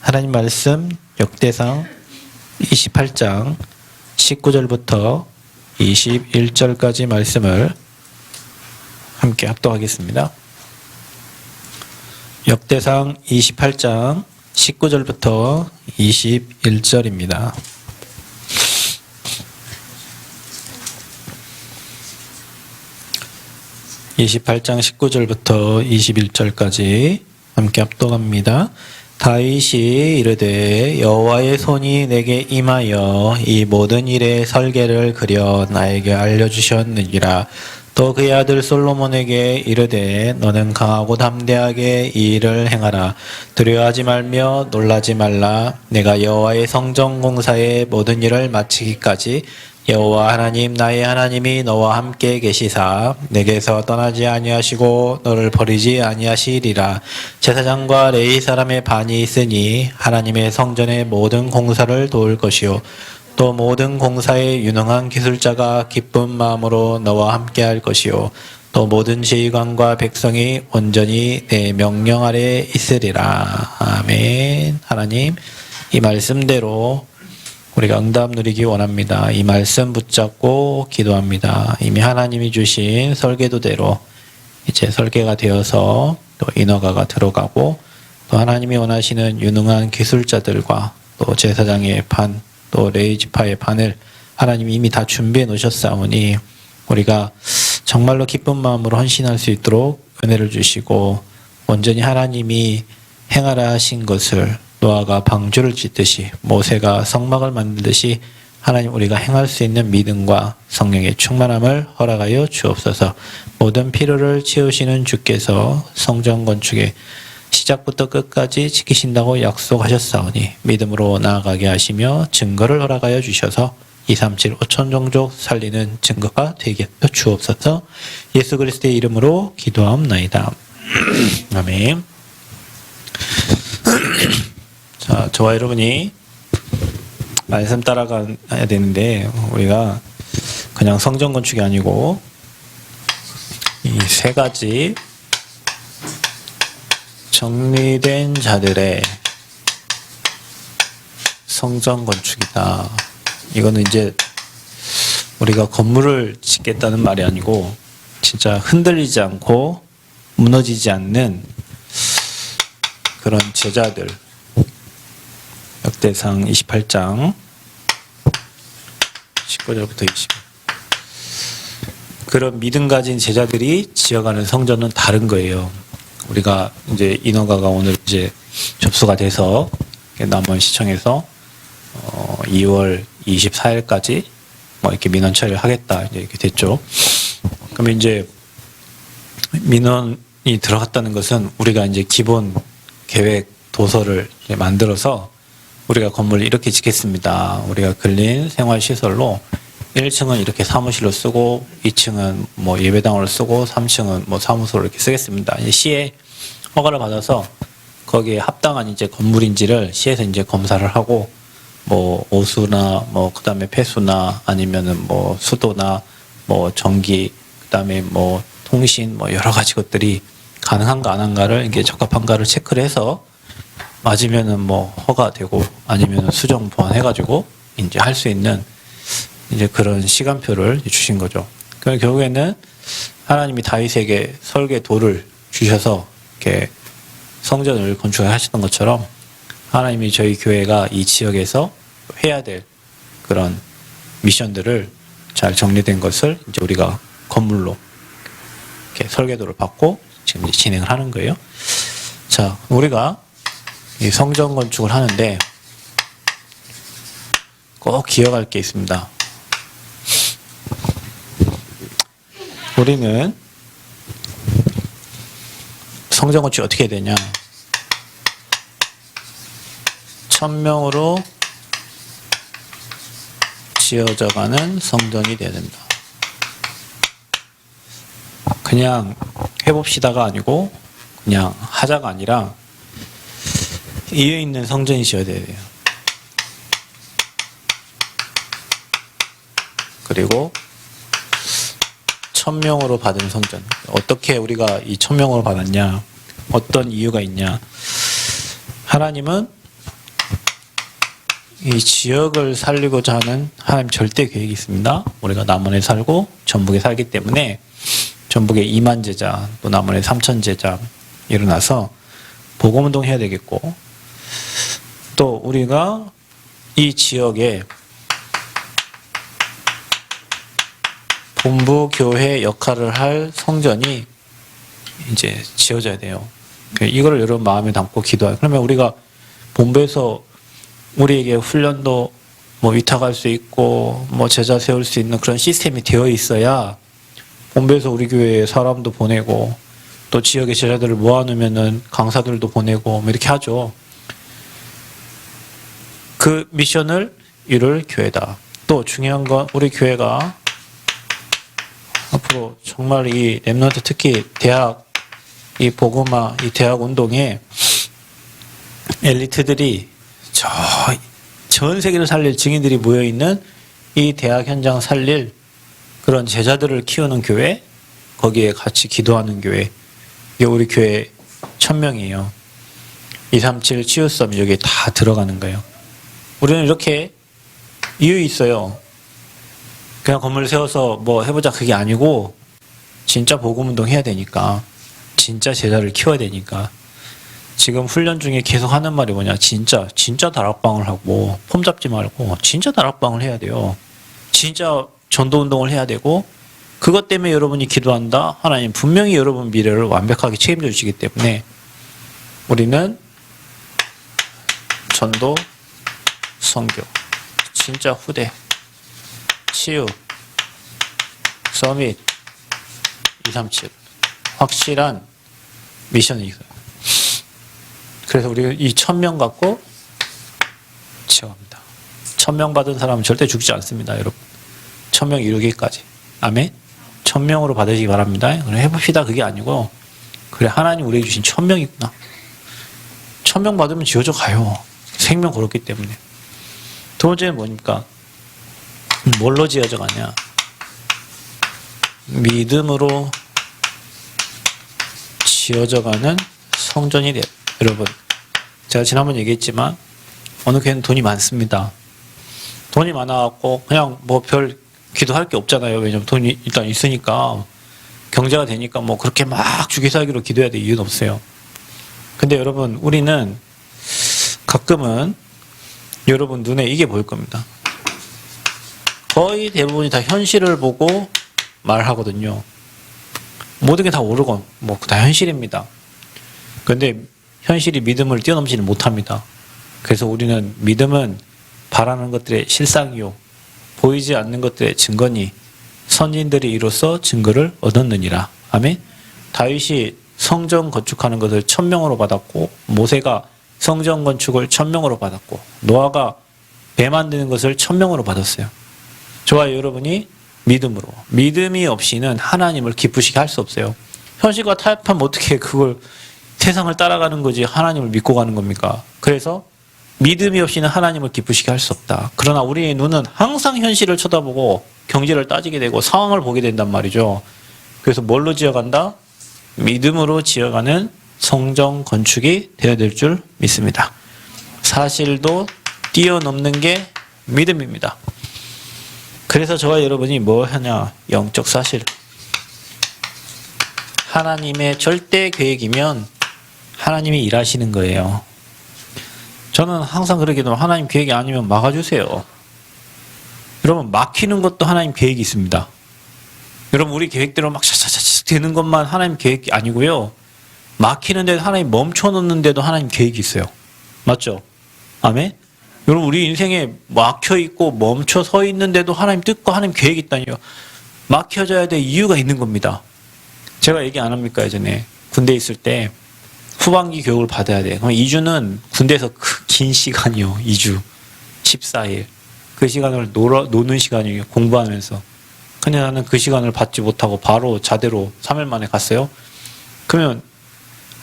하나님 말씀 역대상 28장 19절부터 21절까지 말씀을 함께 합독하겠습니다. 역대상 28장 19절부터 21절입니다. (28장 19절부터 21절까지) 함께 합독합니다. 다윗이 이르되 여호와의 손이 내게 임하여 이 모든 일의 설계를 그려 나에게 알려주셨느니라. 또 그의 아들 솔로몬에게 이르되 너는 강하고 담대하게 이 일을 행하라. 두려워하지 말며 놀라지 말라. 내가 여호와의 성전 공사의 모든 일을 마치기까지 여호와 하나님 나의 하나님이 너와 함께 계시사 내게서 떠나지 아니하시고 너를 버리지 아니하시리라. 제사장과 레위 사람의 반이 있으니 하나님의 성전의 모든 공사를 도울 것이요 또 모든 공사에 유능한 기술자가 기쁜 마음으로 너와 함께 할 것이요 또 모든 지휘관과 백성이 온전히 내 명령 아래 있으리라. 아멘. 하나님, 이 말씀대로 우리가 응답 누리기 원합니다. 이 말씀 붙잡고 기도합니다. 이미 하나님이 주신 설계도대로 이제 설계가 되어서 또 인허가가 들어가고 또 하나님이 원하시는 유능한 기술자들과 또 제사장의 반, 또 레위 지파의 반을 하나님이 이미 다 준비해 놓으셨사오니 우리가 정말로 기쁜 마음으로 헌신할 수 있도록 은혜를 주시고 온전히 하나님이 행하라 하신 것을 노아가 방주를 짓듯이 모세가 성막을 만들듯이 하나님 우리가 행할 수 있는 믿음과 성령의 충만함을 허락하여 주옵소서. 모든 필요를 채우시는 주께서 성전 건축의 시작부터 끝까지 지키신다고 약속하셨사오니 믿음으로 나아가게 하시며 증거를 허락하여 주셔서 237 5천 종족 살리는 증거가 되게 하여 주옵소서. 예수 그리스도의 이름으로 기도하옵나이다. 아멘. 자, 저와 여러분이 말씀 따라가야 되는데 우리가 그냥 성전 건축이 아니고 이 세 가지 정리된 자들의 성전 건축이다. 이거는 이제 우리가 건물을 짓겠다는 말이 아니고 진짜 흔들리지 않고 무너지지 않는 그런 제자들. 역대상 28장 19절부터 20절. 그런 믿음 가진 제자들이 지어가는 성전은 다른 거예요. 우리가 이제 인허가가 오늘 이제 접수가 돼서 남원 시청에서 2월 24일까지 뭐 이렇게 민원 처리를 하겠다 이제 이렇게 됐죠. 그러면 이제 민원이 들어갔다는 것은 우리가 이제 기본 계획 도서를 이제 만들어서 우리가 건물을 이렇게 짓겠습니다. 우리가 근린 생활시설로 1층은 이렇게 사무실로 쓰고 2층은 뭐 예배당으로 쓰고 3층은 뭐 사무소로 이렇게 쓰겠습니다. 이제 시에 허가를 받아서 거기에 합당한 이제 건물인지를 시에서 이제 검사를 하고 뭐 오수나 뭐 그다음에 폐수나 아니면은 뭐 수도나 뭐 전기 그다음에 뭐 통신 뭐 여러 가지 것들이 가능한가 안 한가를 이게 적합한가를 체크를 해서 맞으면은 뭐 허가되고 아니면은 수정 보완해가지고 이제 할 수 있는 이제 그런 시간표를 주신 거죠. 그럼 결국에는 하나님이 다윗에게 설계도를 주셔서 이렇게 성전을 건축하셨던 것처럼 하나님이 저희 교회가 이 지역에서 해야 될 그런 미션들을 잘 정리된 것을 이제 우리가 건물로 이렇게 설계도를 받고 지금 이제 진행을 하는 거예요. 자, 우리가 이 성전 건축을 하는데 꼭 기억할 게 있습니다. 우리는 성전 건축이 어떻게 되냐? 1000명으로 지어져가는 성전이 되어야 된다. 그냥 해봅시다가 아니고 그냥 하자가 아니라 이유 있는 성전이 지어야 돼요. 그리고 1000명으로 받은 성전. 어떻게 우리가 이 1000명으로 받았냐? 어떤 이유가 있냐? 하나님은 이 지역을 살리고자 하는 하나님 절대 계획이 있습니다. 우리가 남원에 살고 전북에 살기 때문에 전북에 2만 제자, 또 남원에 3천 제자 일어나서 복음운동 해야 되겠고, 또 우리가 이 지역에 본부 교회 역할을 할 성전이 이제 지어져야 돼요. 이거를 여러분 마음에 담고 기도해요. 그러면 우리가 본부에서 우리에게 훈련도 뭐 위탁할 수 있고 뭐 제자 세울 수 있는 그런 시스템이 되어 있어야 본부에서 우리 교회에 사람도 보내고 또 지역의 제자들을 모아놓으면은 강사들도 보내고 뭐 이렇게 하죠. 그 미션을 이룰 교회다. 또 중요한 건 우리 교회가 앞으로 정말 이 랩런트 특히 대학 이 복음화 이 대학 운동에 엘리트들이 전 세계를 살릴 증인들이 모여 있는 이 대학 현장 살릴 그런 제자들을 키우는 교회, 거기에 같이 기도하는 교회, 이게 우리 교회 1000명이에요. 237 치유섬 여기에 다 들어가는 거예요. 우리는 이렇게 이유 있어요. 그냥 건물 세워서 뭐 해보자 그게 아니고 진짜 복음운동 해야 되니까, 진짜 제자를 키워야 되니까. 지금 훈련 중에 계속 하는 말이 뭐냐, 진짜 다락방을 하고 폼 잡지 말고 진짜 다락방을 해야 돼요. 진짜 전도운동을 해야 되고, 그것 때문에 여러분이 기도한다, 하나님 분명히 여러분 미래를 완벽하게 책임져 주시기 때문에 우리는 전도, 선교, 진짜 후대, 치유, 서밋, 237 확실한 미션이 있어요. 그래서 우리가 이 1000명 갖고 지어갑니다. 1000명 받은 사람은 절대 죽지 않습니다, 여러분. 1000명 이루기까지. 아멘. 1000명으로 받으시기 바랍니다. 그럼 해봅시다 그게 아니고, 그래 하나님 우리에게 주신 1000명이구나. 1000명 받으면 지어져 가요. 생명 걸었기 때문에. 두 번째는 뭐입니까? 뭘로 지어져 가냐? 믿음으로 지어져 가는 성전이 돼요. 여러분, 제가 지난번 얘기했지만 어느 교회는 돈이 많습니다. 돈이 많아갖고 그냥 뭐 별 기도할 게 없잖아요. 왜냐면 돈이 일단 있으니까, 경제가 되니까 뭐 그렇게 막 주기살기로 기도해야 될 이유는 없어요. 근데 여러분, 우리는 가끔은 여러분 눈에 이게 보일 겁니다. 거의 대부분이 다 현실을 보고 말하거든요. 모든 게 다 오르고 뭐 다 현실입니다. 근데 현실이 믿음을 뛰어넘지는 못합니다. 그래서 우리는 믿음은 바라는 것들의 실상이요 보이지 않는 것들의 증거니 선진들이 이로써 증거를 얻었느니라. 아멘. 다윗이 성전 건축하는 것을 1000명으로 받았고, 모세가 성전 건축을 1000명으로 받았고, 노아가 배 만드는 것을 1000명으로 받았어요. 저와 여러분이 믿음으로, 믿음이 없이는 하나님을 기쁘시게 할 수 없어요. 현실과 타협하면 어떻게 그걸 세상을 따라가는 거지 하나님을 믿고 가는 겁니까? 그래서 믿음이 없이는 하나님을 기쁘시게 할 수 없다. 그러나 우리의 눈은 항상 현실을 쳐다보고 경제를 따지게 되고 상황을 보게 된단 말이죠. 그래서 뭘로 지어간다? 믿음으로 지어가는 성전 건축이 되어야 될 줄 믿습니다. 사실도 뛰어넘는 게 믿음입니다. 그래서 저와 여러분이 뭐 하냐? 영적 사실. 하나님의 절대 계획이면 하나님이 일하시는 거예요. 저는 항상 그러기도, 하나님 계획이 아니면 막아주세요. 여러분, 막히는 것도 하나님 계획이 있습니다. 여러분, 우리 계획대로 막 차차차차 되는 것만 하나님 계획이 아니고요. 막히는데도 하나님 멈춰놓는데도 하나님 계획이 있어요. 맞죠? 아멘? 여러분, 우리 인생에 막혀있고 멈춰 서 있는데도 하나님 뜻과 하나님 계획이 있다니요. 막혀져야 될 이유가 있는 겁니다. 제가 얘기 안 합니까? 예전에 군대에 있을 때 후반기 교육을 받아야 돼. 그럼 2주는 군대에서 긴 시간이요. 2주. 14일. 그 시간을 노는 시간이에요. 공부하면서. 근데 나는 그 시간을 받지 못하고 바로 자대로 3일 만에 갔어요. 그러면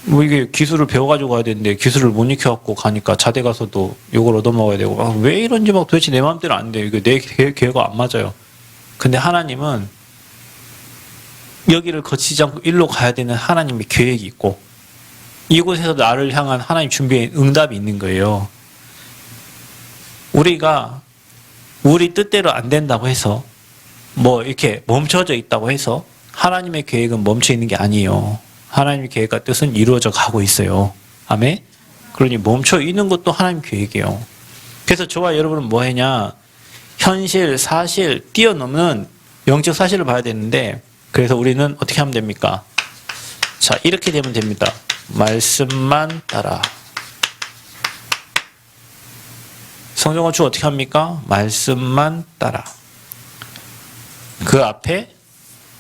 뭐 이게 기술을 배워가지고 가야 되는데 기술을 못 익혀갖고 가니까 자대 가서도 욕을 얻어먹어야 되고, 아, 왜 이런지 막 도대체 내 마음대로 안 돼요. 이거 내 계획과 안 맞아요. 근데 하나님은 여기를 거치지 않고 일로 가야 되는 하나님의 계획이 있고, 이곳에서 나를 향한 하나님 준비한 응답이 있는 거예요. 우리가 우리 뜻대로 안 된다고 해서 뭐 이렇게 멈춰져 있다고 해서 하나님의 계획은 멈춰 있는 게 아니에요. 하나님의 계획과 뜻은 이루어져 가고 있어요. 아멘? 그러니 멈춰 있는 것도 하나님 계획이에요. 그래서 저와 여러분은 뭐 했냐? 현실, 사실, 뛰어넘는 영적 사실을 봐야 되는데, 그래서 우리는 어떻게 하면 됩니까? 자, 이렇게 되면 됩니다. 말씀만 따라. 성경 건축 어떻게 합니까? 말씀만 따라. 그 앞에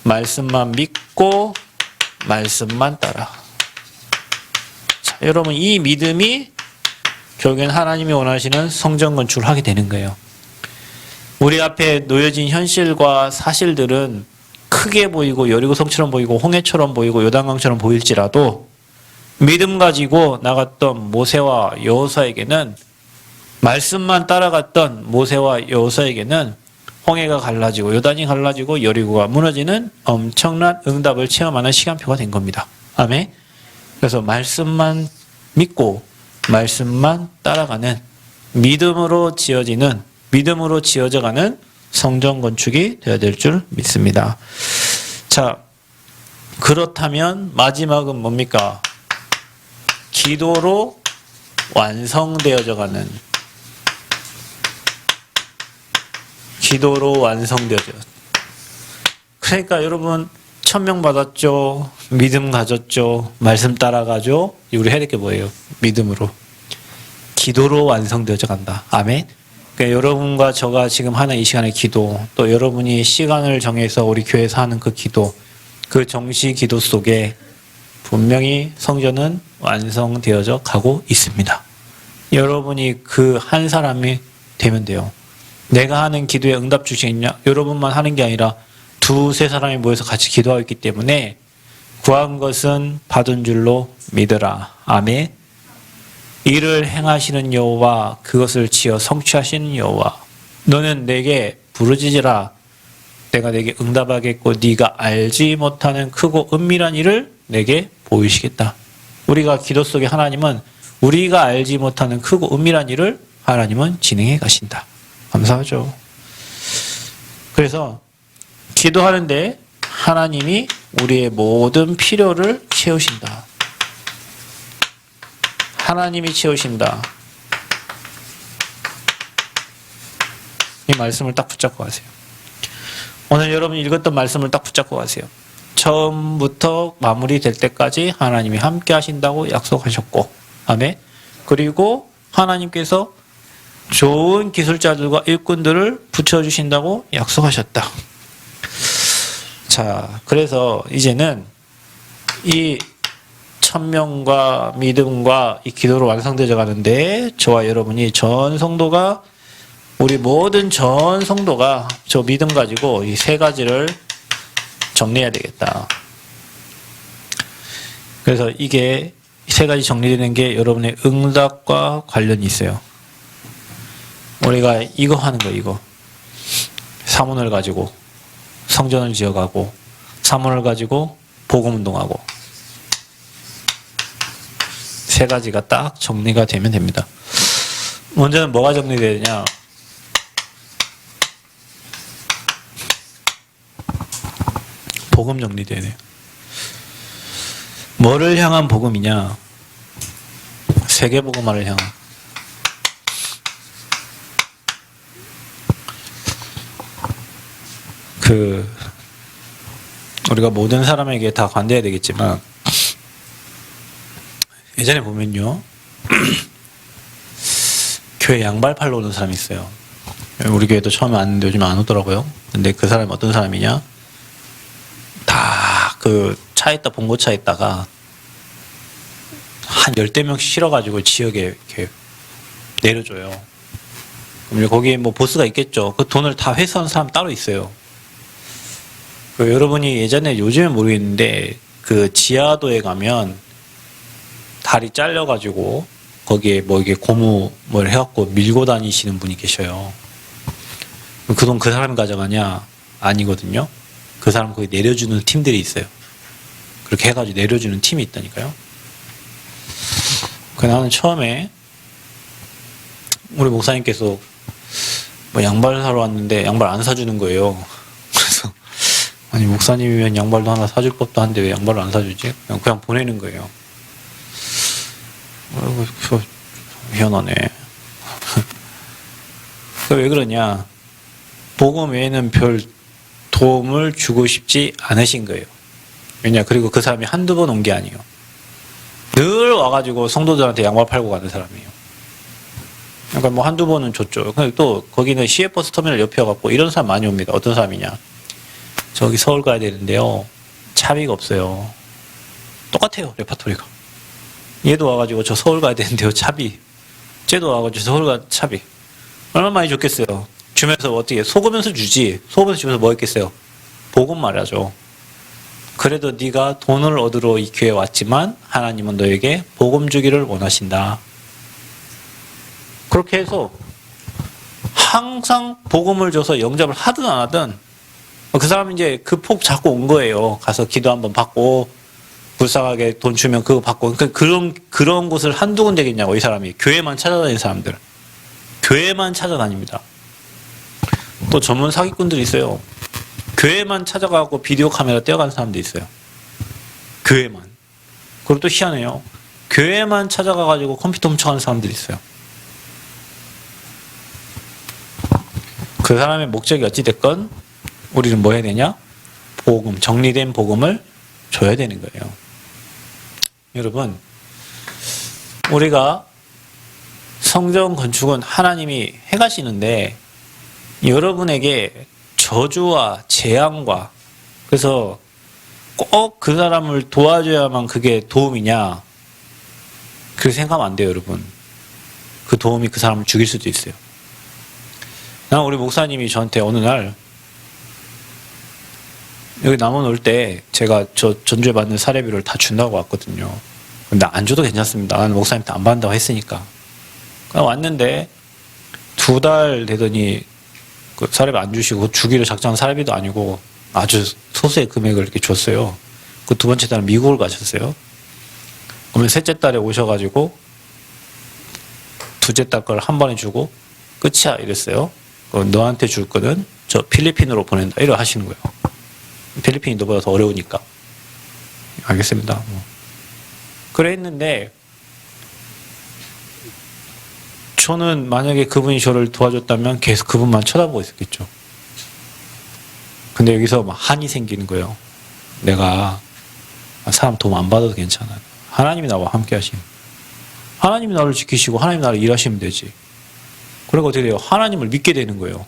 말씀만 믿고 말씀만 따라. 자, 여러분 이 믿음이 결국엔 하나님이 원하시는 성전 건축을 하게 되는 거예요. 우리 앞에 놓여진 현실과 사실들은 크게 보이고 여리고성처럼 보이고 홍해처럼 보이고 요단강처럼 보일지라도 믿음 가지고 나갔던 모세와 여호수아에게는 말씀만 따라갔던 모세와 여호수아에게는 홍해가 갈라지고 요단이 갈라지고 여리고가 무너지는 엄청난 응답을 체험하는 시간표가 된 겁니다. 아멘. 그래서 말씀만 믿고 말씀만 따라가는 믿음으로 지어져가는 성전 건축이 되어야 될 줄 믿습니다. 자, 그렇다면 마지막은 뭡니까? 기도로 완성되어져가는, 기도로 완성되어져. 그러니까 여러분 천명 받았죠, 믿음 가졌죠, 말씀 따라가죠. 우리 해야 될 게 뭐예요? 믿음으로, 기도로 완성되어져 간다. 아멘. 그러니까 여러분과 저가 지금 하는 이 시간의 기도, 또 여러분이 시간을 정해서 우리 교회에서 하는 그 기도, 그 정시 기도 속에 분명히 성전은 완성되어져 가고 있습니다. 여러분이 그 한 사람이 되면 돼요. 내가 하는 기도에 응답 주시겠냐? 여러분만 하는 게 아니라 두세 사람이 모여서 같이 기도하고 있기 때문에 구한 것은 받은 줄로 믿으라. 아멘. 이를 행하시는 여호와, 그것을 지어 성취하시는 여호와, 너는 내게 부르짖으라. 내가 내게 응답하겠고 네가 알지 못하는 크고 은밀한 일을 내게 보이시겠다. 우리가 기도 속에 하나님은 우리가 알지 못하는 크고 은밀한 일을 하나님은 진행해 가신다. 감사하죠. 그래서 기도하는데 하나님이 우리의 모든 필요를 채우신다. 하나님이 채우신다. 이 말씀을 딱 붙잡고 가세요. 오늘 여러분이 읽었던 말씀을 딱 붙잡고 가세요. 처음부터 마무리될 때까지 하나님이 함께 하신다고 약속하셨고, 아멘. 그리고 하나님께서 좋은 기술자들과 일꾼들을 붙여주신다고 약속하셨다. 자, 그래서 이제는 이 천명과 믿음과 이 기도로 완성되어 가는데, 저와 여러분이 전 성도가, 우리 모든 전 성도가 저 믿음 가지고 이 세 가지를 정리해야 되겠다. 그래서 이게 세 가지 정리되는 게 여러분의 응답과 관련이 있어요. 우리가 이거 하는 거, 이거. 사문을 가지고 성전을 지어가고, 사문을 가지고 복음운동하고, 세 가지가 딱 정리가 되면 됩니다. 먼저는 뭐가 정리되느냐? 복음 정리돼야 돼요. 뭐를 향한 복음이냐? 세계복음화를 향한. 우리가 모든 사람에게 다 관대해야 되겠지만, 예전에 보면요, 교회 양발팔로 오는 사람이 있어요. 우리 교회도 처음에 왔는데 요즘 안 오더라고요. 근데 그 사람이 어떤 사람이냐? 다 그 차에다, 봉고차에 있다가 한 10대명씩 실어가지고 지역에 이렇게 내려줘요. 그럼 거기에 뭐 보스가 있겠죠. 그 돈을 다 회수하는 사람 따로 있어요. 여러분이 예전에, 요즘엔 모르겠는데, 그 지하도에 가면 다리 잘려가지고 거기에 뭐 이게 고무 뭘 해갖고 밀고 다니시는 분이 계셔요. 그 돈 그 사람이 가져가냐? 아니거든요. 그 사람 거기 내려주는 팀들이 있어요. 그렇게 해가지고 내려주는 팀이 있다니까요. 나는 처음에 우리 목사님께서 뭐 양발 사러 왔는데 양발 안 사주는 거예요. 그래서 아니 목사님이면 양발도 하나 사줄 법도 한데 왜 양발을 안 사주지? 그냥 보내는 거예요. 희한하네. 왜 그러냐? 복음 외에는 별 도움을 주고 싶지 않으신 거예요. 왜냐? 그리고 그 사람이 한두 번 온 게 아니에요. 늘 와가지고 성도들한테 양말 팔고 가는 사람이에요. 그러니까 뭐 한두 번은 줬죠. 근데 또 거기는 시외버스 터미널 옆이어갖고 이런 사람 많이 옵니다. 어떤 사람이냐? 저기 서울 가야 되는데요. 차비가 없어요. 똑같아요, 레파토리가. 얘도 와가지고 저 서울 가야 되는데요. 차비. 쟤도 와가지고 서울 가 차비. 얼마나 많이 줬겠어요. 주면서 어떻게 속으면서 주지. 속으면서 주면서 뭐 했겠어요. 복음 말하죠. 그래도 네가 돈을 얻으러 이 교회에 왔지만 하나님은 너에게 복음 주기를 원하신다. 그렇게 해서 항상 복음을 줘서 영접을 하든 안 하든 그 사람은 이제 그 폭 잡고 온 거예요. 가서 기도 한번 받고 불쌍하게 돈 주면 그거 받고 그런 곳을 한두 군데겠냐고 이 사람이. 교회만 찾아다니는 사람들. 교회만 찾아다닙니다. 또 전문 사기꾼들이 있어요. 교회만 찾아가고 비디오 카메라 떼어가는 사람도 있어요. 교회만. 그리고 또 희한해요. 교회만 찾아가가지고 컴퓨터 훔쳐가는 사람들이 있어요. 그 사람의 목적이 어찌됐건 우리는 뭐 해야 되냐? 복음, 정리된 복음을 줘야 되는 거예요. 여러분, 우리가 성전 건축은 하나님이 해가시는데 여러분에게 저주와 재앙과 그래서 꼭 그 사람을 도와줘야만 그게 도움이냐? 그렇게 생각하면 안 돼요, 여러분. 그 도움이 그 사람을 죽일 수도 있어요. 난 우리 목사님이 저한테 어느 날 여기 남원 올 때 제가 저 전주에 받는 사례비를 다 준다고 왔거든요. 근데 안 줘도 괜찮습니다. 나는 목사님한테 안 받는다고 했으니까. 왔는데 2달 되더니 그 사례비 안 주시고 주기로 작정한 사례비도 아니고 아주 소수의 금액을 이렇게 줬어요. 그 두 번째 달은 미국을 가셨어요. 그러면 셋째 달에 오셔가지고 둘째 달 걸 한 번에 주고 끝이야 이랬어요. 너한테 줄 거는 저 필리핀으로 보낸다 이러 하시는 거예요. 필리핀이 너보다 더 어려우니까. 알겠습니다. 그래 했는데 저는 만약에 그분이 저를 도와줬다면 계속 그분만 쳐다보고 있었겠죠. 근데 여기서 막 한이 생기는 거예요. 내가 사람 도움 안 받아도 괜찮아. 하나님이 나와 함께 하시면. 하나님이 나를 지키시고 하나님이 나를 일하시면 되지. 그리고 어떻게 돼요? 하나님을 믿게 되는 거예요.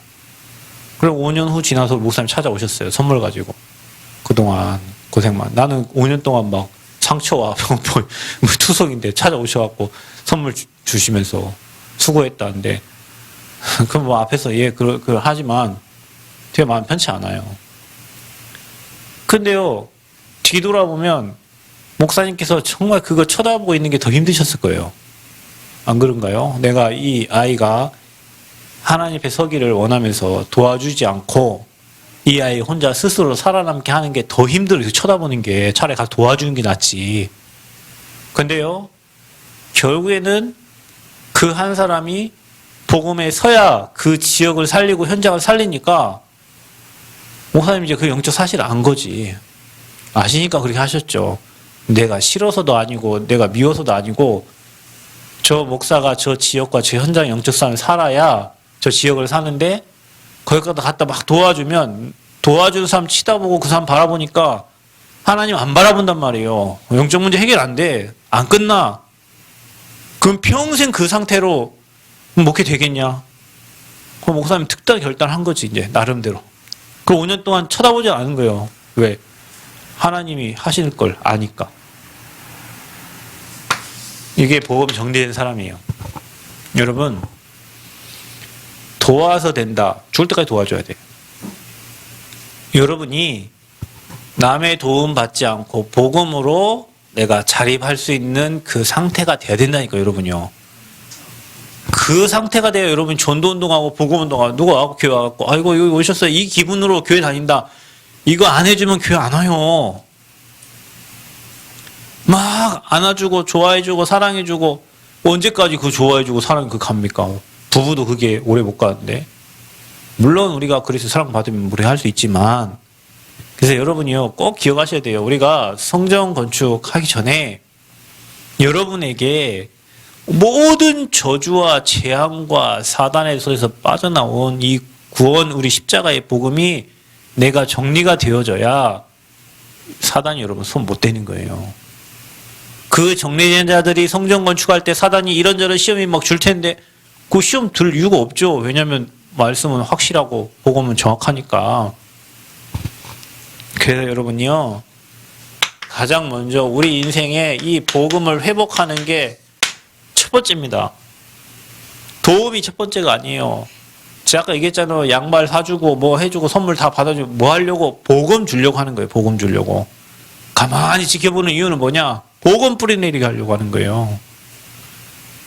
그리고 5년 후 지나서 목사님 찾아오셨어요. 선물 가지고. 그동안 고생만. 나는 5년 동안 막 상처와 투석인데 찾아오셔갖고 선물 주시면서 수고했다는데 그럼 뭐 앞에서 하지만 되게 마음 편치 않아요. 근데요, 뒤돌아보면 목사님께서 정말 그거 쳐다보고 있는 게 더 힘드셨을 거예요. 안 그런가요? 내가 이 아이가 하나님 앞에 서기를 원하면서 도와주지 않고 이 아이 혼자 스스로 살아남게 하는 게 더 힘들어요. 쳐다보는 게 차라리 가서 도와주는 게 낫지. 근데요, 결국에는 그 한 사람이 복음에 서야 그 지역을 살리고 현장을 살리니까 목사님 이제 그 영적 사실을 안 거지. 아시니까 그렇게 하셨죠. 내가 싫어서도 아니고 내가 미워서도 아니고 저 목사가 저 지역과 저 현장 영적 삶을 살아야 저 지역을 사는데 거기까지 갔다 막 도와주면 도와주는 사람 치다보고 그 사람 바라보니까 하나님 안 바라본단 말이에요. 영적 문제 해결 안 돼. 안 끝나. 그럼 평생 그 상태로 목회 되겠냐? 그 목사님 특단 결단한 거지 이제 나름대로. 그 5년 동안 쳐다보지 않은 거예요. 왜? 하나님이 하실 걸 아니까. 이게 복음 정리된 사람이에요. 여러분, 도와서 된다. 죽을 때까지 도와줘야 돼요. 여러분이 남의 도움 받지 않고 복음으로 내가 자립할 수 있는 그 상태가 돼야 된다니까, 여러분요. 그 상태가 돼야 여러분 전도운동하고 복음운동하고 누가 와갖고 교회 와갖고 아이고 여기 오셨어요. 이 기분으로 교회 다닌다. 이거 안 해주면 교회 안 와요. 막 안아주고 좋아해주고 사랑해주고 언제까지 그 좋아해주고 사랑이 그 갑니까? 부부도 그게 오래 못 가는데 물론 우리가 그리스도 사랑받으면 무례할 수 있지만, 그래서 여러분이요 꼭 기억하셔야 돼요. 우리가 성전 건축하기 전에 여러분에게 모든 저주와 재앙과 사단의 손에서 빠져나온 이 구원, 우리 십자가의 복음이 내가 정리가 되어져야 사단이 여러분 손 못 대는 거예요. 그 정리된 자들이 성전 건축할 때 사단이 이런저런 시험이 막 줄 텐데 그 시험 들 이유가 없죠. 왜냐하면 말씀은 확실하고 복음은 정확하니까. 그래서 여러분이요 가장 먼저 우리 인생에 이 복음을 회복하는 게 첫 번째입니다. 도움이 첫 번째가 아니에요. 제가 아까 얘기했잖아요. 양말 사주고 뭐 해주고 선물 다 받아주고 뭐 하려고? 복음 주려고 하는 거예요. 복음 주려고. 가만히 지켜보는 이유는 뭐냐? 복음 뿌리내리게 하려고 하는 거예요.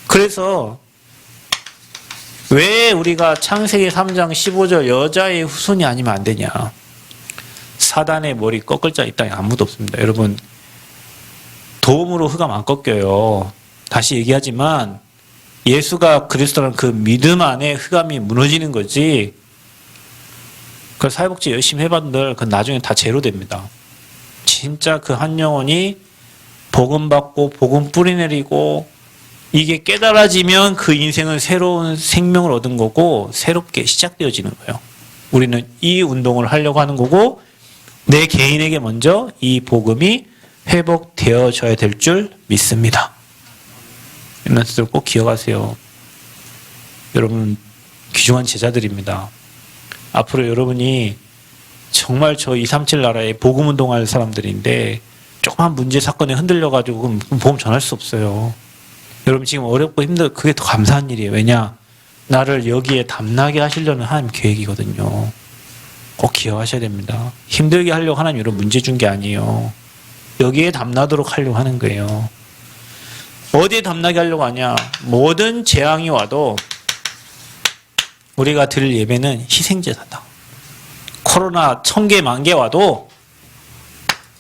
그래서 왜 우리가 창세기 3장 15절 여자의 후손이 아니면 안 되냐? 사단의 머리 꺾을 자 이 땅에 아무도 없습니다. 여러분 도움으로 흑암 안 꺾여요. 다시 얘기하지만 예수가 그리스도라는 그 믿음 안에 흑암이 무너지는 거지. 그 사회복지 열심히 해봤는들 그 나중에 다 제로됩니다. 진짜 그 한 영혼이 복음 받고 복음 뿌리내리고 이게 깨달아지면 그 인생은 새로운 생명을 얻은 거고 새롭게 시작되어지는 거예요. 우리는 이 운동을 하려고 하는 거고 내 개인에게 먼저 이 복음이 회복되어져야 될 줄 믿습니다. 이런 것들 꼭 기억하세요. 여러분 귀중한 제자들입니다. 앞으로 여러분이 정말 저 237 나라에 복음 운동할 사람들인데 조그만 문제 사건에 흔들려가지고 그럼 복음 전할 수 없어요. 여러분 지금 어렵고 힘들어 그게 더 감사한 일이에요. 왜냐? 나를 여기에 담나게 하시려는 하나님 계획이거든요. 꼭 기억하셔야 됩니다. 힘들게 하려고 하나님 여러분 문제 준 게 아니에요. 여기에 담나도록 하려고 하는 거예요. 어디에 담나게 하려고 하냐? 모든 재앙이 와도 우리가 드릴 예배는 희생제사다. 코로나 1000개, 10,000개 와도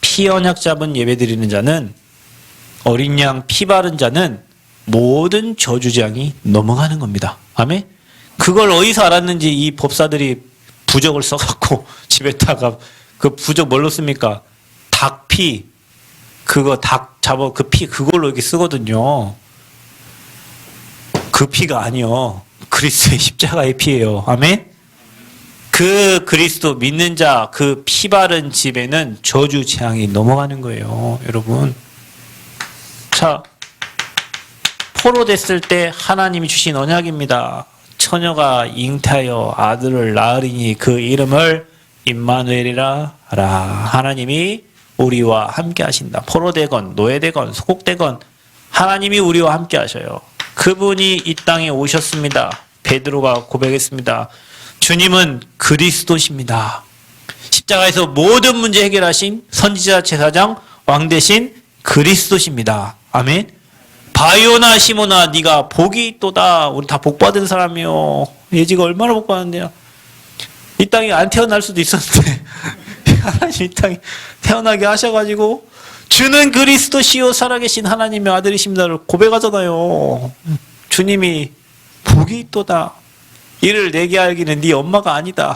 피 언약 잡은 예배 드리는 자는 어린 양 피 바른 자는 모든 저주장이 넘어가는 겁니다. 아멘? 그걸 어디서 알았는지 이 법사들이 부적을 써갖고 집에다가 그 부적 뭘로 씁니까? 닭피 그거 닭 잡아 그 피 그걸로 이렇게 쓰거든요. 그 피가 아니요. 그리스도의 십자가의 피예요. 아멘? 그 그리스도 믿는 자 그 피 바른 집에는 저주 재앙이 넘어가는 거예요. 여러분. 자, 포로됐을 때 하나님이 주신 언약입니다. 처녀가 잉태하여 아들을 낳으리니 그 이름을 임마누엘이라 하라. 하나님이 우리와 함께 하신다. 포로되건 노예되건 소곡되건 하나님이 우리와 함께 하셔요. 그분이 이 땅에 오셨습니다. 베드로가 고백했습니다. 주님은 그리스도십니다. 십자가에서 모든 문제 해결하신 선지자 제사장 왕 대신 그리스도십니다. 아멘. 바요나 시모나 네가 복이 있도다. 우리 다 복받은 사람이요. 예지가 얼마나 복받았는데요. 이 땅에 안 태어날 수도 있었는데 하나님 이 땅에 태어나게 하셔가지고 주는 그리스도시요 살아계신 하나님의 아들이십니다를 고백하잖아요. 주님이 복이 있도다. 이를 내게 알기는 네 엄마가 아니다.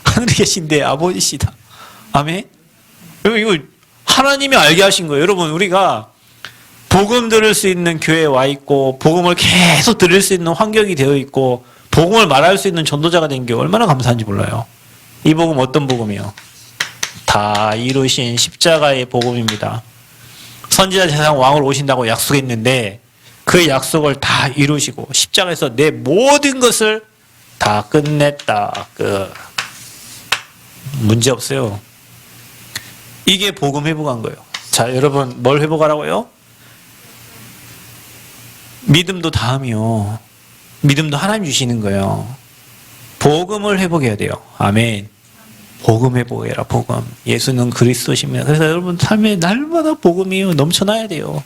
하늘에 계신 내 아버지시다. 아멘. 이거 하나님이 알게 하신 거예요. 여러분 우리가 복음 들을 수 있는 교회에 와 있고 복음을 계속 들을 수 있는 환경이 되어 있고 복음을 말할 수 있는 전도자가 된 게 얼마나 감사한지 몰라요. 이 복음 어떤 복음이요? 다 이루신 십자가의 복음입니다. 선지자 제사장 왕을 오신다고 약속했는데 그 약속을 다 이루시고 십자가에서 내 모든 것을 다 끝냈다. 문제 없어요. 이게 복음 회복한 거예요. 자, 여러분 뭘 회복하라고요? 믿음도 다음이요. 믿음도 하나님 주시는 거예요. 복음을 회복해야 돼요. 아멘. 복음 회복해라. 복음. 예수는 그리스도십니다. 그래서 여러분 삶에 날마다 복음이 넘쳐나야 돼요.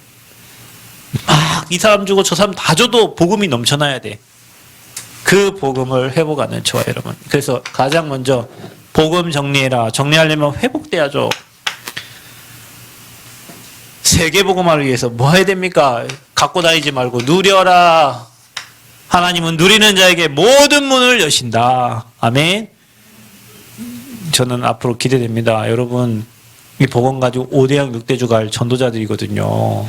막 이 사람 주고 저 사람 다 줘도 복음이 넘쳐나야 돼. 그 복음을 회복하는 저와 여러분. 그래서 가장 먼저 복음 정리해라. 정리하려면 회복돼야죠. 세계복음화를 위해서 뭐 해야 됩니까? 갖고 다니지 말고 누려라. 하나님은 누리는 자에게 모든 문을 여신다. 아멘. 저는 앞으로 기대됩니다. 여러분, 이 복음 가지고 5대양 6대주 갈 전도자들이거든요.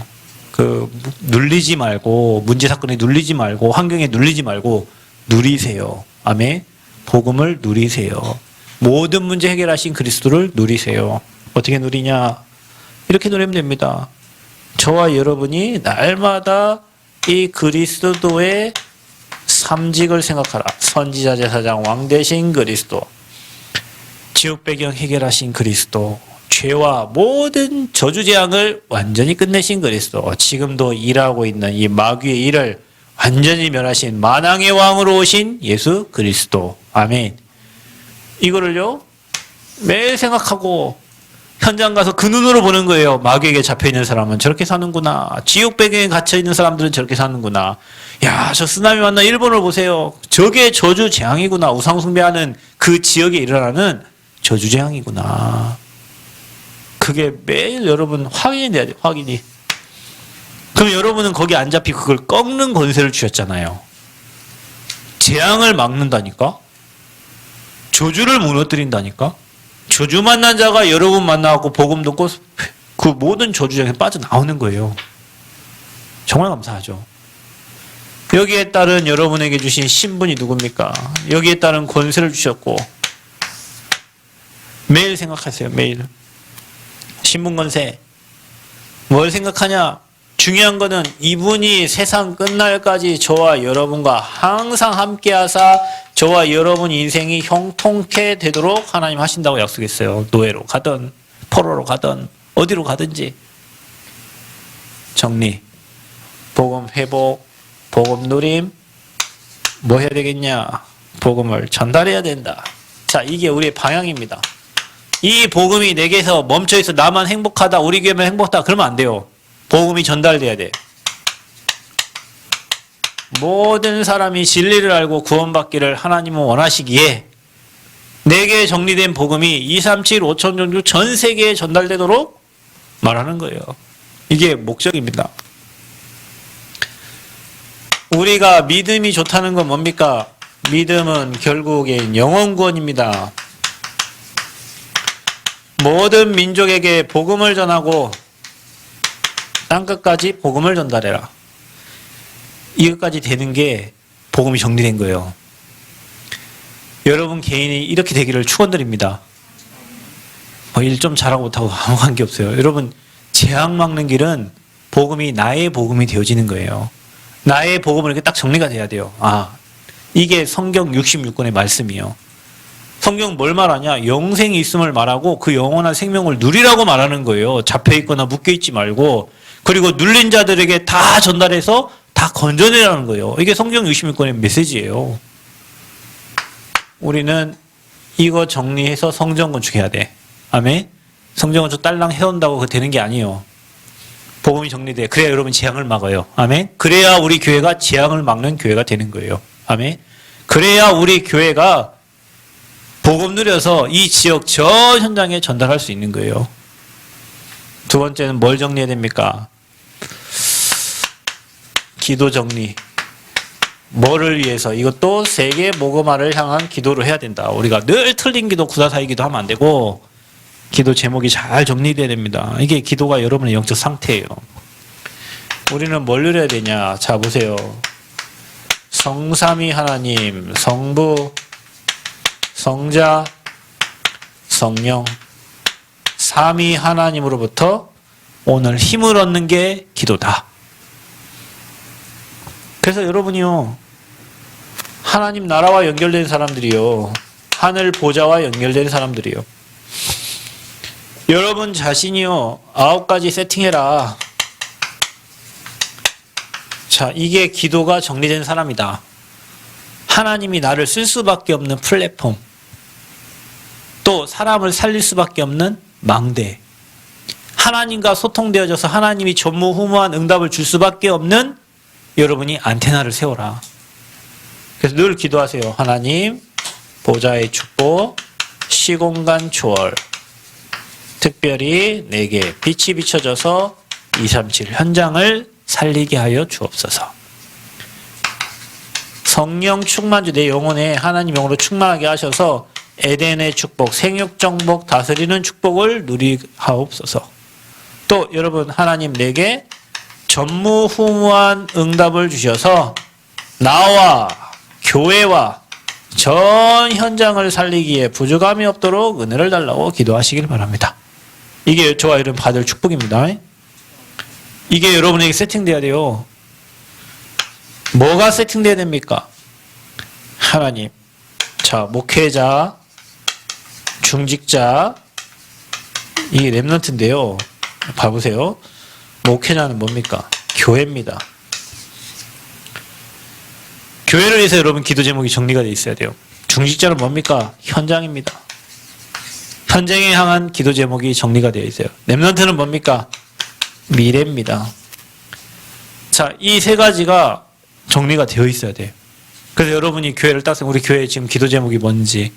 눌리지 말고, 문제 사건에 눌리지 말고, 환경에 눌리지 말고, 누리세요. 아멘. 복음을 누리세요. 모든 문제 해결하신 그리스도를 누리세요. 어떻게 누리냐? 이렇게 누리면 됩니다. 저와 여러분이 날마다 이 그리스도의 삼직을 생각하라. 선지자, 제사장, 왕 되신 그리스도, 지옥 배경 해결하신 그리스도, 죄와 모든 저주 재앙을 완전히 끝내신 그리스도, 지금도 일하고 있는 이 마귀의 일을 완전히 멸하신 만왕의 왕으로 오신 예수 그리스도. 아멘. 이거를요 매일 생각하고 현장 가서 그 눈으로 보는 거예요. 마귀에게 잡혀있는 사람은 저렇게 사는구나. 지옥 배경에 갇혀있는 사람들은 저렇게 사는구나. 야, 저 쓰나미 만나 일본을 보세요. 저게 저주 재앙이구나. 우상 숭배하는 그 지역에 일어나는 저주 재앙이구나. 그게 매일 여러분 확인이 돼야 돼요. 확인이. 그럼 여러분은 거기 안 잡히고 그걸 꺾는 권세를 주셨잖아요. 재앙을 막는다니까? 저주를 무너뜨린다니까? 저주 만난 자가 여러분 만나고 복음 듣고 그 모든 저주장에 빠져나오는 거예요. 정말 감사하죠. 여기에 따른 여러분에게 주신 신분이 누굽니까? 여기에 따른 권세를 주셨고 매일 생각하세요. 매일. 신분 권세. 뭘 생각하냐? 중요한 거는 이분이 세상 끝날까지 저와 여러분과 항상 함께 하사 저와 여러분 인생이 형통케 되도록 하나님 하신다고 약속했어요. 노예로 가든 포로로 가든 어디로 가든지. 정리, 복음 회복, 복음 누림. 뭐 해야 되겠냐? 복음을 전달해야 된다. 자, 이게 우리의 방향입니다. 이 복음이 내게서 멈춰있어 나만 행복하다, 우리 교회만 행복하다 그러면 안 돼요. 복음이 전달돼야 돼. 모든 사람이 진리를 알고 구원받기를 하나님은 원하시기에 내게 정리된 복음이 237, 5천 종교 전 세계에 전달되도록 말하는 거예요. 이게 목적입니다. 우리가 믿음이 좋다는 건 뭡니까? 믿음은 결국엔 영혼 구원입니다. 모든 민족에게 복음을 전하고 땅끝까지 복음을 전달해라. 이것까지 되는 게 복음이 정리된 거예요. 여러분 개인이 이렇게 되기를 축원드립니다. 일 좀 잘하고 못하고 아무 관계 없어요. 여러분 재앙 막는 길은 복음이 나의 복음이 되어지는 거예요. 나의 복음은 이렇게 딱 정리가 돼야 돼요. 아, 이게 성경 66권의 말씀이에요. 성경 뭘 말하냐? 영생이 있음을 말하고 그 영원한 생명을 누리라고 말하는 거예요. 잡혀있거나 묶여있지 말고. 그리고 눌린 자들에게 다 전달해서 다 건져내라는 거예요. 이게 성경 66권의 메시지예요. 우리는 이거 정리해서 성전 건축해야 돼. 아멘? 성전 건축 딸랑 해온다고 그거 되는 게 아니에요. 복음이 정리돼. 그래야 여러분 재앙을 막아요. 아멘? 그래야 우리 교회가 재앙을 막는 교회가 되는 거예요. 아멘? 그래야 우리 교회가 복음 누려서 이 지역 전 현장에 전달할 수 있는 거예요. 두 번째는 뭘 정리해야 됩니까? 기도 정리. 뭐를 위해서? 이것도 세계 복음화를 향한 기도를 해야 된다. 우리가 늘 틀린 기도, 구다사의 기도 하면 안 되고 기도 제목이 잘 정리돼야 됩니다. 이게 기도가 여러분의 영적 상태예요. 우리는 뭘 누려야 되냐? 자, 보세요. 성삼위 하나님, 성부, 성자, 성령, 삼위 하나님으로부터 오늘 힘을 얻는 게 기도다. 그래서 여러분이요, 하나님 나라와 연결된 사람들이요, 하늘 보좌와 연결된 사람들이요. 여러분 자신이요, 9가지 세팅해라. 자, 이게 기도가 정리된 사람이다. 하나님이 나를 쓸 수밖에 없는 플랫폼, 또 사람을 살릴 수밖에 없는 망대, 하나님과 소통되어져서 하나님이 전무후무한 응답을 줄 수밖에 없는 여러분이 안테나를 세워라. 그래서 늘 기도하세요. 하나님, 보좌의 축복, 시공간 초월, 특별히 내게 빛이 비춰져서 237 현장을 살리게 하여 주옵소서. 성령 충만주 내 영혼에 하나님 영으로 충만하게 하셔서 에덴의 축복, 생육 정복, 다스리는 축복을 누리하옵소서. 또 여러분 하나님 내게 전무후무한 응답을 주셔서 나와 교회와 전 현장을 살리기에 부족함이 없도록 은혜를 달라고 기도하시길 바랍니다. 이게 저와 여러분 받을 축복입니다. 이게 여러분에게 세팅돼야 돼요. 뭐가 세팅돼야 됩니까? 하나님, 자 목회자, 중직자, 이 렘넌트인데요. 봐보세요. 목회자는 뭡니까? 교회입니다. 교회를 위해서 여러분 기도 제목이 정리가 되어 있어야 돼요. 중직자는 뭡니까? 현장입니다. 현장에 향한 기도 제목이 정리가 되어 있어요. 렘넌트는 뭡니까? 미래입니다. 자, 이 세 가지가 정리가 되어 있어야 돼요. 그래서 여러분이 교회를 딱 우리 교회 지금 기도 제목이 뭔지,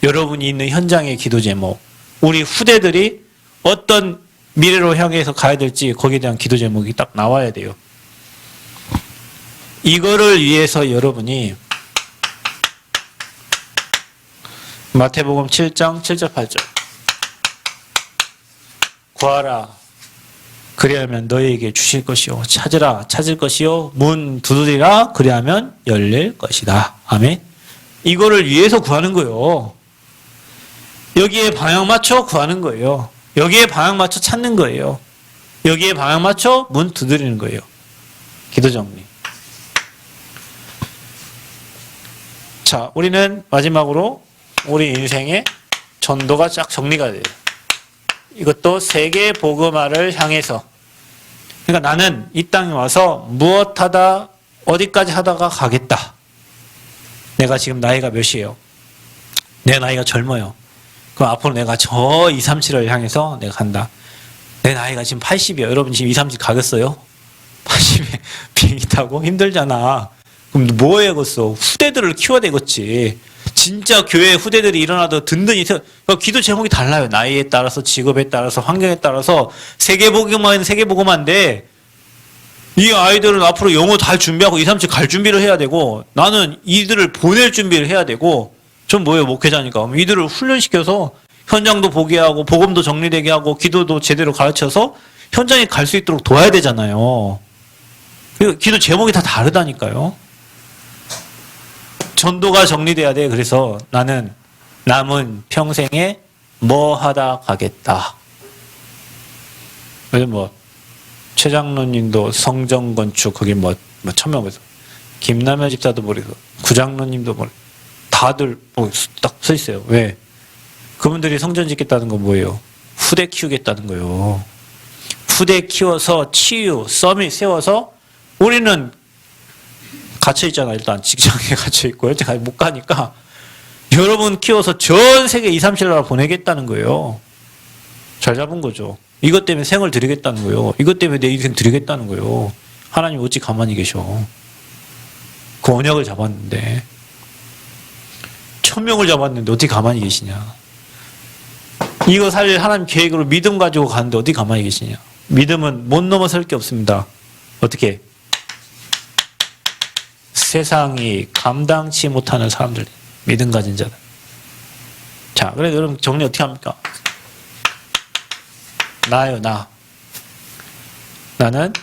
여러분이 있는 현장의 기도 제목, 우리 후대들이 어떤 미래로 향해서 가야 될지 거기에 대한 기도 제목이 딱 나와야 돼요. 이거를 위해서 여러분이 마태복음 7장 7절 8절 구하라 그리하면 너희에게 주실 것이요 찾으라 찾을 것이요 문 두드리라 그리하면 열릴 것이다. 아멘. 이거를 위해서 구하는 거예요. 여기에 방향 맞춰 구하는 거예요. 여기에 방향 맞춰 찾는 거예요. 여기에 방향 맞춰 문 두드리는 거예요. 기도 정리. 자, 우리는 마지막으로 우리 인생의 전도가 쫙 정리가 돼요. 이것도 세계 복음화를 향해서. 그러니까 나는 이 땅에 와서 무엇하다 어디까지 하다가 가겠다. 내가 지금 나이가 몇이에요? 내 나이가 젊어요. 그럼 앞으로 내가 저 2, 3, 7을 향해서 내가 간다. 내 나이가 지금 80이에요. 여러분 지금 2, 3, 7 가겠어요? 80에 비행기 타고 힘들잖아. 그럼 뭐 해야겠어? 후대들을 키워야 되겠지. 진짜 교회 후대들이 일어나도 든든히 기도 제목이 달라요. 나이에 따라서 직업에 따라서 환경에 따라서 세계복음화는 세계복음화인데 이 아이들은 앞으로 영어 잘 준비하고 2, 3, 7 갈 준비를 해야 되고 나는 이들을 보낼 준비를 해야 되고 전 뭐예요? 목회자니까. 이들을 훈련시켜서 현장도 보게 하고 복음도 정리되게 하고 기도도 제대로 가르쳐서 현장에 갈 수 있도록 도와야 되잖아요. 기도 제목이 다 다르다니까요. 전도가 정리돼야 돼. 그래서 나는 남은 평생에 뭐 하다 가겠다. 그래서 뭐 최장로님도 성전건축 거기 뭐 천명에서 김남현 집사도 모르고 구장로님도 모르고 다들 딱 서 있어요. 왜? 그분들이 성전 짓겠다는 건 뭐예요? 후대 키우겠다는 거예요. 후대 키워서 치유, 서밋 세워서 우리는 갇혀 있잖아. 일단 직장에 갇혀 있고 현재 못 가니까 여러분 키워서 전 세계 2, 3, 7 나라 보내겠다는 거예요. 잘 잡은 거죠. 이것 때문에 생을 드리겠다는 거예요. 이것 때문에 내 인생 드리겠다는 거예요. 하나님 어찌 가만히 계셔. 그 언약을 잡았는데 1000명을 잡았는데 어떻게 가만히 계시냐. 이거 살릴 하나님 계획으로 믿음 가지고 가는데 어떻게 가만히 계시냐. 믿음은 못 넘어설 게 없습니다. 어떻게? 세상이 감당치 못하는 사람들, 믿음 가진 자들. 자, 그래 여러분 정리 어떻게 합니까? 나요, 나. 나는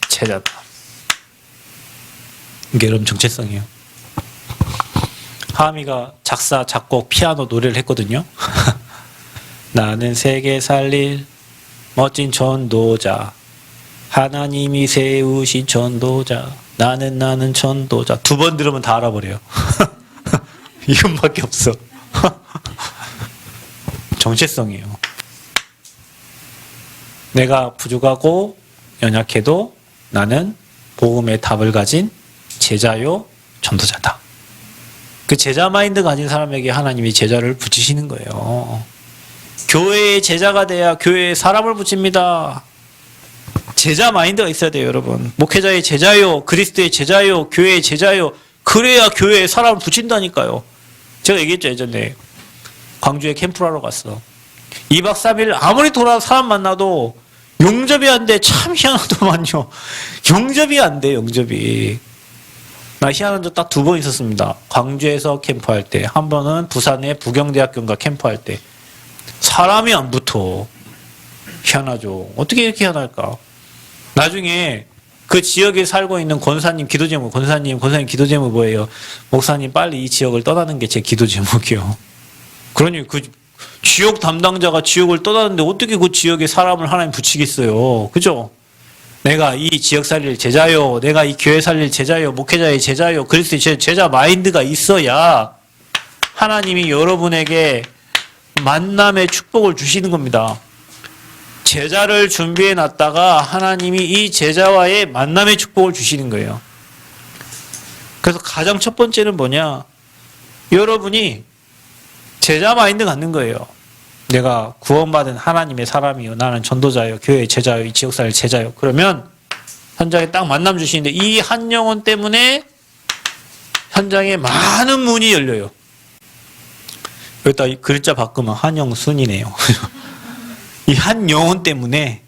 제자다. 이게 여러분 정체성이에요. 하미가 작사, 작곡, 피아노 노래를 했거든요. 나는 세계 살릴 멋진 전도자. 하나님이 세우신 전도자. 나는 전도자. 2번 들으면 다 알아버려요. 이것밖에 없어. 정체성이에요. 내가 부족하고 연약해도 나는 복음의 답을 가진 제자요 전도자다. 그 제자 마인드 가진 사람에게 하나님이 제자를 붙이시는 거예요. 교회의 제자가 돼야 교회에 사람을 붙입니다. 제자 마인드가 있어야 돼요, 여러분. 목회자의 제자요, 그리스도의 제자요, 교회의 제자요. 그래야 교회에 사람을 붙인다니까요. 제가 얘기했죠, 예전에. 광주에 캠프를 하러 갔어. 2박 3일 아무리 돌아서 사람 만나도 용접이 안 돼. 참 희한하더만요. 용접이 안 돼, 용접이. 나 희한한 적 딱 2번 있었습니다. 광주에서 캠프할 때, 한 번은 부산의 부경대학교인가 캠프할 때. 사람이 안 붙어. 희한하죠. 어떻게 이렇게 희한할까? 나중에 그 지역에 살고 있는 권사님 기도 제목, 권사님 기도 제목 뭐예요? 목사님 빨리 이 지역을 떠나는 게 제 기도 제목이요. 그러니 그 지역 담당자가 지역을 떠나는데 어떻게 그 지역에 사람을 하나님 붙이겠어요? 그죠? 내가 이 지역 살릴 제자요, 내가 이 교회 살릴 제자요, 목회자의 제자요, 그리스도의 제자 마인드가 있어야 하나님이 여러분에게 만남의 축복을 주시는 겁니다. 제자를 준비해 놨다가 하나님이 이 제자와의 만남의 축복을 주시는 거예요. 그래서 가장 첫 번째는 뭐냐? 여러분이 제자 마인드 갖는 거예요. 내가 구원받은 하나님의 사람이요. 나는 전도자요. 교회의 제자요. 이 지역사회 제자요. 그러면 현장에 딱 만남 주시는데 이 한 영혼 때문에 현장에 많은 문이 열려요. 여기다 글자 바꾸면 한영순이네요. 이 한 영혼 때문에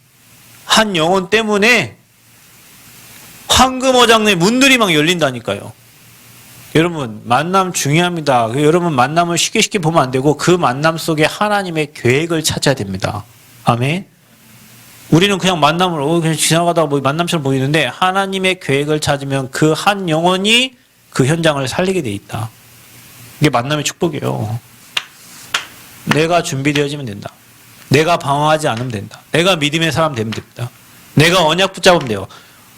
황금어장의 문들이 막 열린다니까요. 여러분 만남 중요합니다. 여러분 만남을 쉽게 보면 안 되고 그 만남 속에 하나님의 계획을 찾아야 됩니다. 아멘. 우리는 그냥 만남을 그냥 지나가다가 뭐 만남처럼 보이는데 하나님의 계획을 찾으면 그 한 영혼이 그 현장을 살리게 돼 있다. 이게 만남의 축복이에요. 내가 준비되어지면 된다. 내가 방황하지 않으면 된다. 내가 믿음의 사람 되면 됩니다. 내가 언약 붙잡으면 돼요.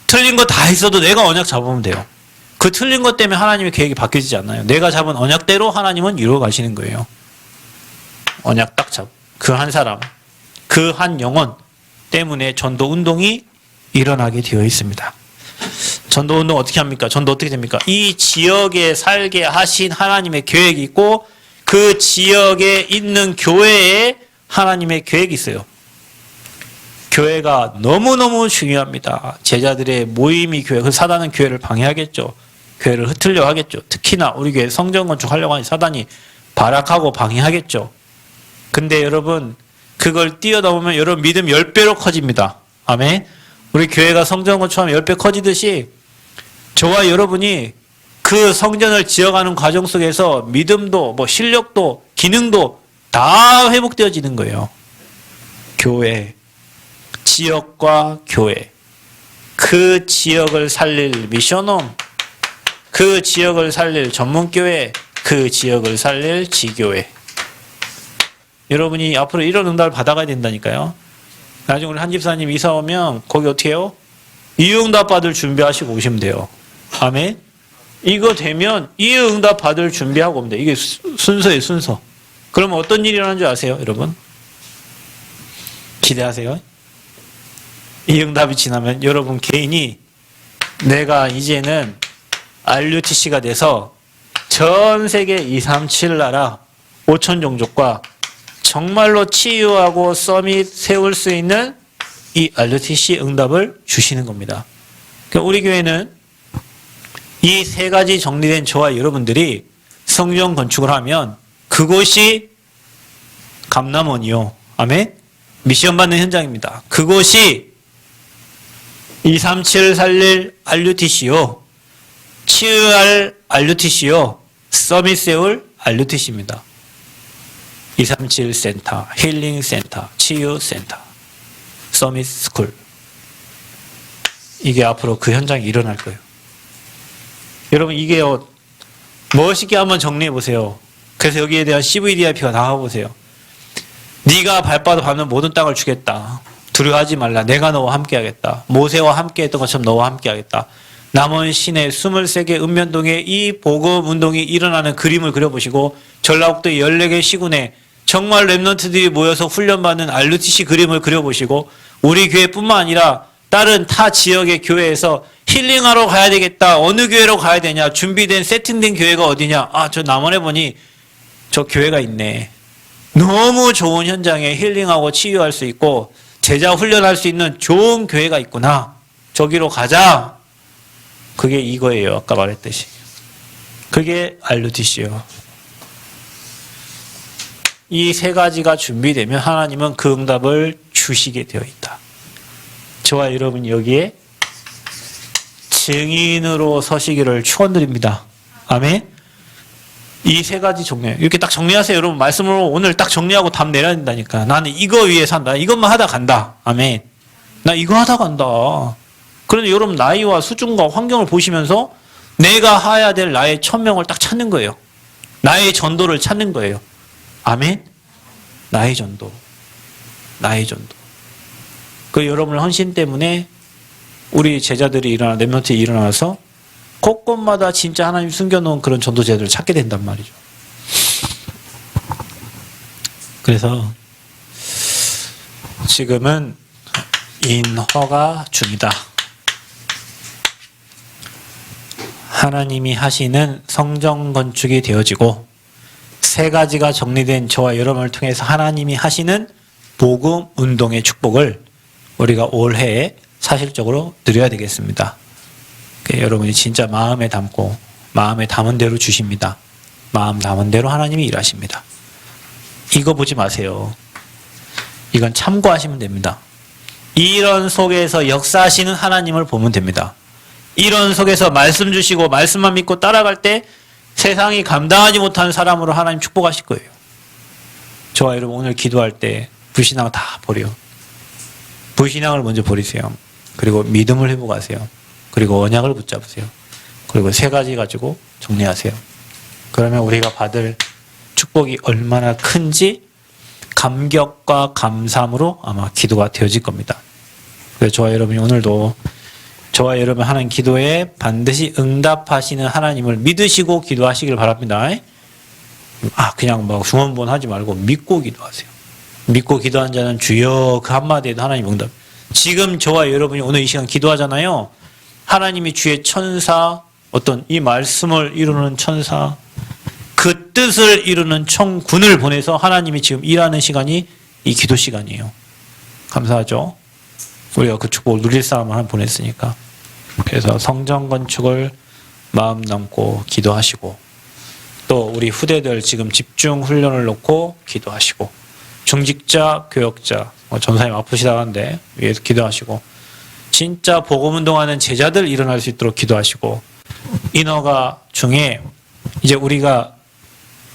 틀린 거 다 있어도 내가 언약 잡으면 돼요. 그 틀린 것 때문에 하나님의 계획이 바뀌지 않아요. 내가 잡은 언약대로 하나님은 이루어 가시는 거예요. 언약 딱 잡. 그 한 사람, 그 한 영혼 때문에 전도 운동이 일어나게 되어 있습니다. 전도 운동 어떻게 합니까? 전도 어떻게 됩니까? 이 지역에 살게 하신 하나님의 계획이 있고 그 지역에 있는 교회에 하나님의 계획이 있어요. 교회가 너무너무 중요합니다. 제자들의 모임이 교회, 그 사단은 교회를 방해하겠죠. 교회를 흩으려 하겠죠. 특히나 우리 교회 성전 건축하려고 하는 사단이 발악하고 방해하겠죠. 근데 여러분 그걸 뛰어넘으면 여러분 믿음 10배로 커집니다. 아멘. 우리 교회가 성전 건축하면 10배 커지듯이 저와 여러분이 그 성전을 지어가는 과정 속에서 믿음도 뭐 실력도 기능도 다 회복되어지는 거예요. 교회, 지역과 교회, 그 지역을 살릴 미션홈, 그 지역을 살릴 전문교회, 그 지역을 살릴 지교회. 여러분이 앞으로 이런 응답을 받아가야 된다니까요. 나중에 우리 한 집사님 이사 오면 거기 어떻게 해요? 이 응답 받을 준비하시고 오시면 돼요. 아멘. 이거 되면 이 응답 받을 준비하고 오면 돼요. 이게 순서예요, 순서. 그러면 어떤 일이 일어나는 줄 아세요, 여러분? 기대하세요. 이 응답이 지나면 여러분 개인이 내가 이제는 RUTC가 돼서 전 세계 237 나라 5천 종족과 정말로 치유하고 서밋 세울 수 있는 이 RUTC 응답을 주시는 겁니다. 그러니까 우리 교회는 이 세 가지 정리된 저와 여러분들이 성전 건축을 하면 그곳이 감남원이요. 아멘. 미션 받는 현장입니다. 그곳이 237 살릴 RUTC요. 치유할 RUTC요. 서밋 세울 RUTC입니다. 237 센터, 힐링 센터, 치유 센터, 서밋 스쿨. 이게 앞으로 그 현장이 일어날 거예요. 여러분 이게요. 멋있게 한번 정리해 보세요. 그래서 여기에 대한 CVDIP가 나와 보세요. 네가 발바닥 밟는 모든 땅을 주겠다. 두려워하지 말라. 내가 너와 함께 하겠다. 모세와 함께 했던 것처럼 너와 함께 하겠다. 남원 시내 23개 읍면동에 이 복음 운동이 일어나는 그림을 그려보시고 전라북도 14개 시군에 정말 랩런트들이 모여서 훈련받는 RUTC 그림을 그려보시고 우리 교회뿐만 아니라 다른 타 지역의 교회에서 힐링하러 가야 되겠다. 어느 교회로 가야 되냐. 준비된 세팅된 교회가 어디냐. 아, 저 남원에 보니 저 교회가 있네. 너무 좋은 현장에 힐링하고 치유할 수 있고 제자 훈련할 수 있는 좋은 교회가 있구나. 저기로 가자. 그게 이거예요. 아까 말했듯이. 그게 RUTC요. 이 세 가지가 준비되면 하나님은 그 응답을 주시게 되어 있다. 저와 여러분이 여기에 증인으로 서시기를 축원드립니다. 아멘. 이 세 가지 정리. 이렇게 딱 정리하세요. 여러분 말씀으로 오늘 딱 정리하고 답 내려야 된다니까. 나는 이거 위해 산다. 이것만 하다 간다. 아멘. 나 이거 하다 간다. 그런데 여러분 나이와 수준과 환경을 보시면서 내가 해야 될 나의 천명을 딱 찾는 거예요. 나의 전도를 찾는 거예요. 아멘. 나의 전도. 나의 전도. 그 여러분의 헌신 때문에 우리 제자들이 렘넌트에 일어나서 곳곳마다 진짜 하나님 숨겨놓은 그런 전도제들을 찾게 된단 말이죠. 그래서 지금은 인허가 중이다. 하나님이 하시는 성전 건축이 되어지고 세 가지가 정리된 저와 여러분을 통해서 하나님이 하시는 복음 운동의 축복을 우리가 올해 사실적으로 누려야 되겠습니다. 여러분이 진짜 마음에 담고 마음에 담은 대로 주십니다. 마음 담은 대로 하나님이 일하십니다. 이거 보지 마세요. 이건 참고하시면 됩니다. 이런 속에서 역사하시는 하나님을 보면 됩니다. 이런 속에서 말씀 주시고 말씀만 믿고 따라갈 때 세상이 감당하지 못하는 사람으로 하나님 축복하실 거예요. 저와 여러분 오늘 기도할 때 불신앙을 다 버려. 불신앙을 먼저 버리세요. 그리고 믿음을 회복하세요. 그리고 언약을 붙잡으세요. 그리고 세 가지 가지고 정리하세요. 그러면 우리가 받을 축복이 얼마나 큰지 감격과 감사함으로 아마 기도가 되어질 겁니다. 그래서 저와 여러분이 오늘도 저와 여러분 하는 기도에 반드시 응답하시는 하나님을 믿으시고 기도하시길 바랍니다. 그냥 막 중언부언 하지 말고 믿고 기도하세요. 믿고 기도한 자는 주여 그 한마디에도 하나님 응답. 지금 저와 여러분이 오늘 이 시간 기도하잖아요. 하나님이 주의 천사, 어떤 이 말씀을 이루는 천사, 그 뜻을 이루는 천군을 보내서 하나님이 지금 일하는 시간이 이 기도 시간이에요. 감사하죠? 우리가 그 축복을 누릴 사람을 하나 보냈으니까. 그래서 성전 건축을 마음 담고 기도하시고 또 우리 후대들 지금 집중 훈련을 놓고 기도하시고 중직자, 교역자, 전사님 아프시다는데 위에서 기도하시고 진짜 복음운동하는 제자들 일어날 수 있도록 기도하시고 인허가 중에 이제 우리가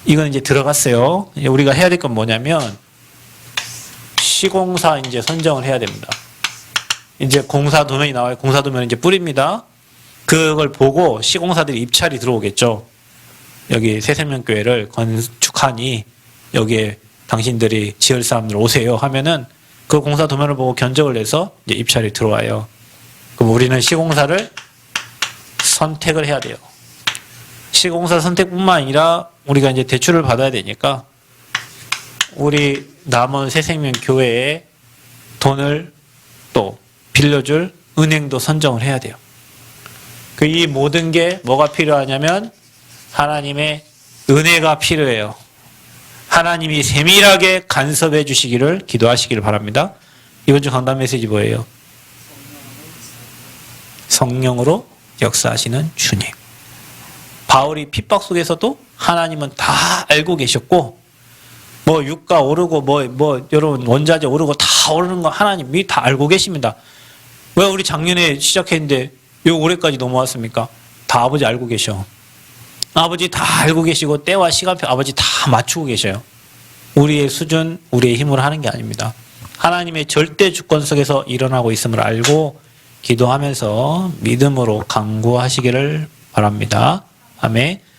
이건 이제 들어갔어요. 이제 우리가 해야 될 건 뭐냐면 시공사 이제 선정을 해야 됩니다. 이제 공사 도면이 나와요. 공사 도면 이제 뿌립니다. 그걸 보고 시공사들이 입찰이 들어오겠죠. 여기 새생명교회를 건축하니 여기에 당신들이 지을 사람들 오세요 하면은 그 공사 도면을 보고 견적을 내서 이제 입찰이 들어와요. 그럼 우리는 시공사를 선택을 해야 돼요. 시공사 선택뿐만 아니라 우리가 이제 대출을 받아야 되니까 우리 남원 새생명교회에 돈을 또 빌려줄 은행도 선정을 해야 돼요. 이 모든 게 뭐가 필요하냐면 하나님의 은혜가 필요해요. 하나님이 세밀하게 간섭해 주시기를 기도하시기를 바랍니다. 이번 주 강단 메시지 뭐예요? 성령으로 역사하시는 주님. 바울이 핍박 속에서도 하나님은 다 알고 계셨고 뭐 유가 오르고 뭐 여러분 원자재 오르고 다 오르는 거 하나님이 다 알고 계십니다. 왜 우리 작년에 시작했는데 요 올해까지 넘어왔습니까? 다 아버지 알고 계셔. 아버지 다 알고 계시고 때와 시간표 아버지 다 맞추고 계셔요. 우리의 수준, 우리의 힘으로 하는 게 아닙니다. 하나님의 절대 주권 속에서 일어나고 있음을 알고 기도하면서 믿음으로 간구하시기를 바랍니다. 아멘.